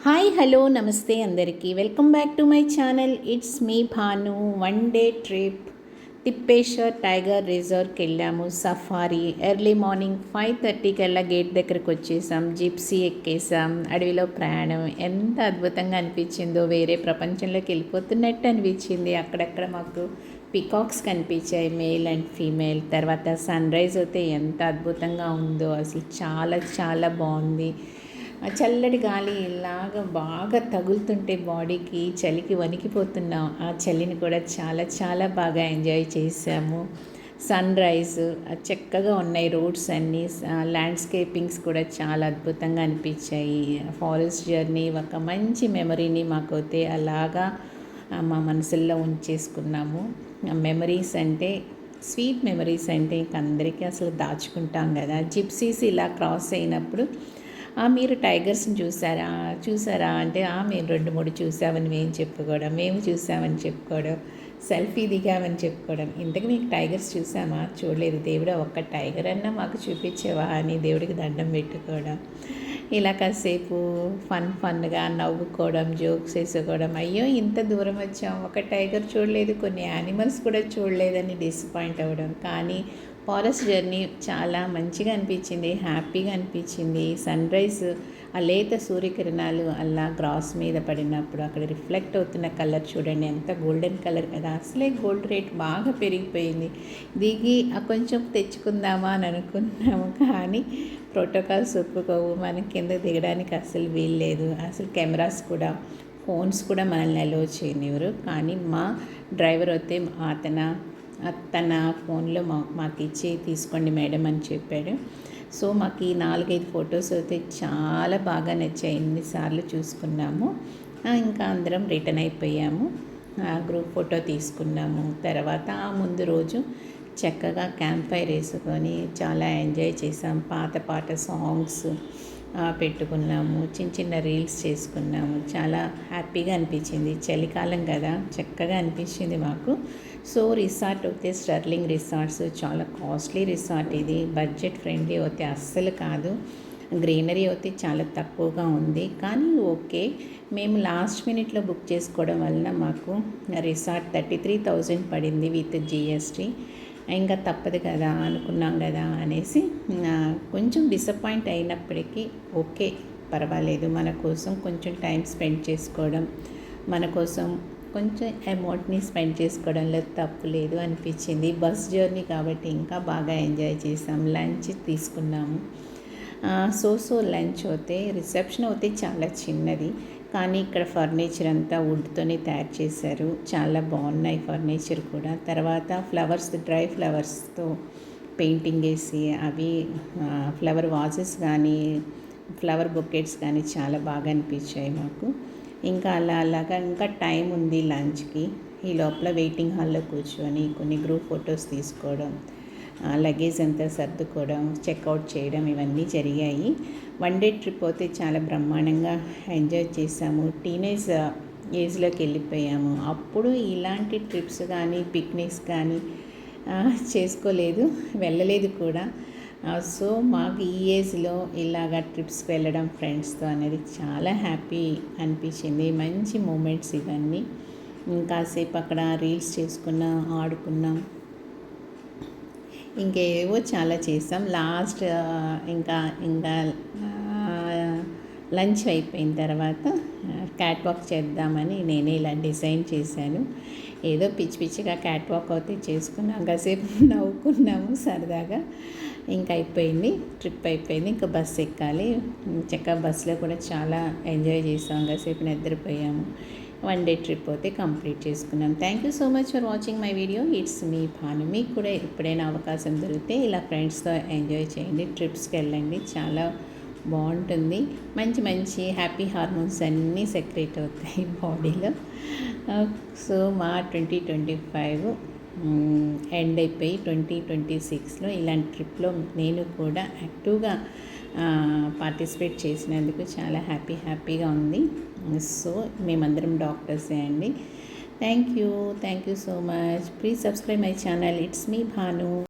Hi hello నమస్తే అందరికీ welcome back to my channel. It's me Bhanu. One day trip Tippeshwar tiger రిజర్వ్కి వెళ్ళాము. Safari early morning 5:30 కల్లా gate దగ్గరకు వచ్చేసాం. జిప్సీ ఎక్కేసాం. అడవిలో ప్రయాణం ఎంత అద్భుతంగా అనిపించిందో, వేరే ప్రపంచంలోకి వెళ్ళిపోతున్నట్టు అనిపించింది. అక్కడక్కడ మాకు పికాక్స్ కనిపించాయి, మేల్ అండ్ ఫీమేల్. తర్వాత సన్ రైజ్ అయితే ఎంత అద్భుతంగా ఉందో, అసలు చాలా చాలా బాగుంది. ఆ చల్లటి గాలి ఇలాగ బాగా తగులుతుంటే బాడీకి చలికి వణికిపోతున్నాం. ఆ చలిని కూడా చాలా చాలా బాగా ఎంజాయ్ చేసాము. సన్ రైజ్ చక్కగా ఉన్నాయి, రోడ్స్ అన్నీ, ల్యాండ్స్కేపింగ్స్ కూడా చాలా అద్భుతంగా అనిపించాయి. ఫారెస్ట్ జర్నీ ఒక మంచి మెమరీని మాకైతే అలాగా మా మనసుల్లో ఉంచేసుకున్నాము. మెమరీస్ అంటే, స్వీట్ మెమరీస్ అంటే ఇంక అందరికీ అసలు దాచుకుంటాం కదా. జిప్సీస్ ఇలా క్రాస్ అయినప్పుడు మీరు టైగర్స్ని చూసారా అంటే మేము 2-3 చూసామని మేము చెప్పుకోవడం, మేము చూసామని చెప్పుకోవడం, సెల్ఫీ దిగామని చెప్పుకోవడం. ఇంతకు మీకు టైగర్స్ చూసామా? చూడలేదు. దేవుడా, ఒక్క టైగర్ అన్నా మాకు చూపించేవా అని దేవుడికి దండం పెట్టుకోవడం. ఇలా కాసేపు ఫన్గా నవ్వుకోవడం, జోక్స్ వేసుకోవడం. అయ్యో ఇంత దూరం వచ్చాం, ఒక టైగర్ చూడలేదు, కొన్ని యానిమల్స్ కూడా చూడలేదని డిసప్పాయింట్ అవ్వడం. కానీ ఫారెస్ట్ జర్నీ చాలా మంచిగా అనిపించింది, హ్యాపీగా అనిపించింది. సన్ రైజ్, ఆ లేత సూర్యకిరణాలు అలా గ్రాస్ మీద పడినప్పుడు అక్కడ రిఫ్లెక్ట్ అవుతున్న కలర్ చూడండి, ఎంత గోల్డెన్ కలర్ కదా. అసలే గోల్డ్ రేట్ బాగా పెరిగిపోయింది. దిగి కొంచెం తెచ్చుకుందామా అని అనుకున్నాము, కానీ ప్రోటోకాల్స్ ఒప్పుకోవు, మనం కింద దిగడానికి అసలు వీల్లేదు. అసలు కెమెరాస్ కూడా, ఫోన్స్ కూడా మనల్ని అలో చేయనివ్వరు. కానీ మా డ్రైవర్ అయితే తన ఫోన్లో మాకు ఇచ్చి తీసుకోండి మేడం అని చెప్పాడు. సో మాకు ఈ 4-5 ఫొటోస్ అయితే చాలా బాగా నచ్చాయి. ఎన్నిసార్లు చూసుకున్నాము. ఇంకా అందరం రిటర్న్ అయిపోయాము. గ్రూప్ ఫోటో తీసుకున్నాము. తర్వాత ముందు రోజు చక్కగా క్యాంప్ ఫైర్ వేసుకొని చాలా ఎంజాయ్ చేసాం. పాత సాంగ్స్ పెట్టుకున్నాము, చిన్న రీల్స్ చేసుకున్నాము. చాలా హ్యాపీగా అనిపించింది. చలికాలం కదా, చక్కగా అనిపించింది మాకు. సో రిసార్ట్ అయితే స్టర్లింగ్ రిసార్ట్స్, చాలా కాస్ట్లీ రిసార్ట్ ఇది. బడ్జెట్ ఫ్రెండ్లీ అయితే అస్సలు కాదు. గ్రీనరీ అయితే చాలా తక్కువగా ఉంది, కానీ ఓకే. మేము లాస్ట్ మినిట్లో బుక్ చేసుకోవడం వలన మాకు రిసార్ట్ 33,000 పడింది విత్ జిఎస్టీ. ఇంకా తప్పదు కదా అనుకున్నాం కదా అనేసి కొంచెం డిసప్పాయింట్ అయినప్పటికీ ఓకే, పర్వాలేదు. మన కోసం కొంచెం టైం స్పెండ్ చేసుకోవడం, మన కోసం కొంచెం అమౌంట్ని స్పెండ్ చేసుకోవడంలో తప్పు లేదు అనిపించింది. బస్ జర్నీ కాబట్టి ఇంకా బాగా ఎంజాయ్ చేసాం. లంచ్ తీసుకున్నాము. సో లంచ్ అయితే, రిసెప్షన్ అయితే చాలా చిన్నది, కానీ ఇక్కడ ఫర్నిచర్ అంతా వుడ్తోనే తయారు చేశారు. చాలా బాగున్నాయి ఫర్నిచర్ కూడా. తర్వాత ఫ్లవర్స్, డ్రై ఫ్లవర్స్తో పెయింటింగ్ వేసి అవి ఫ్లవర్ వాజెస్ కానీ, ఫ్లవర్ బొకెట్స్ కానీ చాలా బాగా అనిపించాయి మాకు. ఇంకా అలాగా ఇంకా టైం ఉంది లంచ్కి. ఈ లోపల వెయిటింగ్ హాల్లో కూర్చొని కొన్ని గ్రూప్ ఫొటోస్ తీసుకోవడం, లగేజ్ అంతా సర్దుకోవడం, చెక్అవుట్ చేయడం, ఇవన్నీ జరిగాయి. వన్ డే ట్రిప్ అయితే చాలా బ్రహ్మాండంగా ఎంజాయ్ చేసాము. టీనేజ్ ఏజ్లోకి వెళ్ళిపోయాము. అప్పుడు ఇలాంటి ట్రిప్స్ కానీ, పిక్నిక్స్ కానీ చేసుకోలేదు, వెళ్ళలేదు కూడా. సో మాకు ఈ ఏజ్లో ఇలాగా ట్రిప్స్కి వెళ్ళడం ఫ్రెండ్స్తో అనేది చాలా హ్యాపీ అనిపించింది. మంచి మూమెంట్స్ ఇవన్నీ. కాసేపు అక్కడ రీల్స్ చేసుకున్నాం, ఆడుకున్నాం, ఇంకేవో చాలా చేసాం. లాస్ట్ ఇంకా లంచ్ అయిపోయిన తర్వాత క్యాట్ వాక్ చేద్దామని నేనే ఇలా డిజైన్ చేశాను. ఏదో పిచ్చిగా క్యాట్ వాక్ అయితే చేసుకున్నాం, కాసేపు నవ్వుకున్నాము సరదాగా. ఇంకా అయిపోయింది, ట్రిప్ అయిపోయింది. ఇంకా బస్సు ఎక్కాలి. చక్కగా బస్సులో కూడా చాలా ఎంజాయ్ చేసాం, కాసేపు నిద్రపోయాము. వన్ డే ట్రిప్ అయితే కంప్లీట్ చేసుకున్నాం. Thank you so much for watching my video. It's me Bhanu. మీకు కూడా ఎప్పుడైనా అవకాశం దొరికితే ఇలా ఫ్రెండ్స్తో ఎంజాయ్ చేయండి, ట్రిప్స్కి వెళ్ళండి, చాలా బాగుంటుంది. మంచి హ్యాపీ హార్మోన్స్ అన్నీ సెక్రేట్ అవుతాయి బాడీలో. సో మా 2025 ఎండ్ అయిపోయి 2026లో ఇలాంటి ట్రిప్లో నేను కూడా యాక్టివ్గా పార్టిసిపేట్ చేసినందుకు చాలా హ్యాపీగా ఉంది. సో మేమందరం డాక్టర్సే అండి. Thank you so much. Please subscribe my channel. It's me Bhanu.